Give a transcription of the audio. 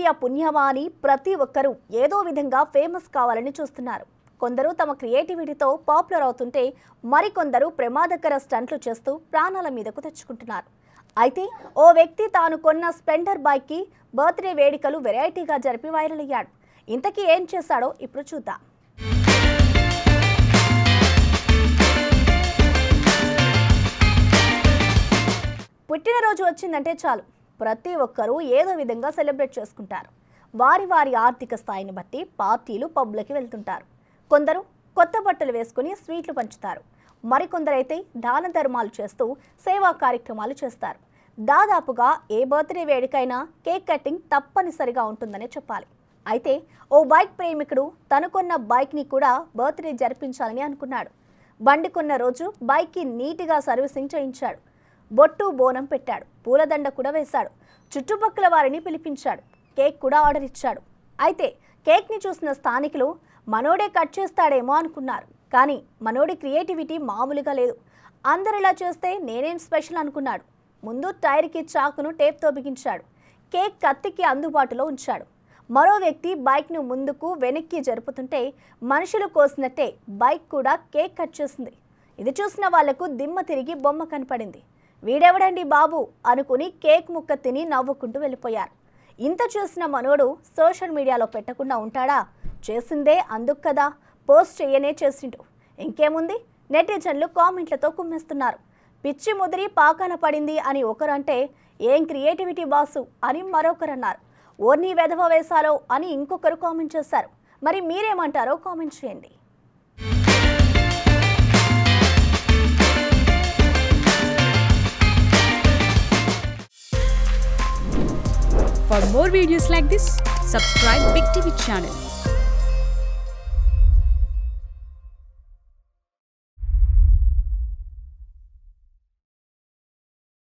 Media పుణ్యమా అని ప్రతి ఒక్కరూ ఏదో విధంగా ఫేమస్ కావాలని చూస్తున్నారు. కొందరు తమ క్రియేటివిటీతో పాపులర్ అవుతుంటే మరికొందరు ప్రమాదకర స్టంట్లు చేస్తూ ప్రాణాల మీదకు తెచ్చుకుంటున్నారు. అయితే ఓ వ్యక్తి తాను కొన్న స్ప్లెండర్ బైక్కి బర్త్డే వేడుకలు వెరైటీగా జరిపి వైరల్ అయ్యాడు. ఇంతకీ ఏం చేశాడో ఇప్పుడు చూద్దాం. పుట్టినరోజు వచ్చిందంటే చాలు ప్రతి ఒక్కరూ ఏదో విధంగా సెలబ్రేట్ చేసుకుంటారు. వారి వారి ఆర్థిక స్థాయిని బట్టి పార్టీలు పబ్లకి వెళ్తుంటారు. కొందరు కొత్త బట్టలు వేసుకుని స్వీట్లు పంచుతారు. మరికొందరైతే దాన ధర్మాలు చేస్తూ సేవా కార్యక్రమాలు చేస్తారు. దాదాపుగా ఏ బర్త్డే వేడుకైనా కేక్ కటింగ్ తప్పనిసరిగా ఉంటుందనే చెప్పాలి. అయితే ఓ బైక్ ప్రేమికుడు తను కొన్న బైక్ని కూడా బర్త్డే జరిపించాలని అనుకున్నాడు. బండి కొన్న రోజు బైక్కి నీట్గా సర్వీసింగ్ చేయించాడు. బొట్టు బోనం పెట్టాడు. పూలదండ కూడా వేశాడు. చుట్టుపక్కల వారిని పిలిపించాడు. కేక్ కూడా ఆర్డర్ ఇచ్చాడు. అయితే కేక్ని చూసిన స్థానికులు మనోడే కట్ చేస్తాడేమో అనుకున్నారు. కానీ మనోడి క్రియేటివిటీ మామూలుగా లేదు. అందరిలా చేస్తే నేనేం స్పెషల్ అనుకున్నాడు. ముందు టైర్కి చాకును టేప్తో బిగించాడు. కేక్ కత్తికి అందుబాటులో ఉంచాడు. మరో వ్యక్తి బైక్ను ముందుకు వెనక్కి జరుపుతుంటే మనుషులు కోసినట్టే బైక్ కూడా కేక్ కట్ చేసింది. ఇది చూసిన వాళ్లకు దిమ్మ తిరిగి బొమ్మ కనపడింది. వీడెవడండి బాబు అనుకుని కేక్ ముక్క తిని నవ్వుకుంటూ వెళ్ళిపోయారు. ఇంత చేసిన మనోడు సోషల్ మీడియాలో పెట్టకుండా ఉంటాడా? చేసిందే అందుకు కదా పోస్ట్ చేయనే చేసిండు. ఇంకేముంది, నెటిజన్లు కామెంట్లతో కుమ్మేస్తున్నారు. పిచ్చి ముదిరి పాకాన పడింది అని ఒకరంటే ఏం క్రియేటివిటీ బాసు అని మరొకరు అన్నారు. ఓర్నీ వెధవ వేసాలో అని ఇంకొకరు కామెంట్ చేశారు. మరి మీరేమంటారో కామెంట్ చేయండి. For more videos like this, subscribe Big TV channel.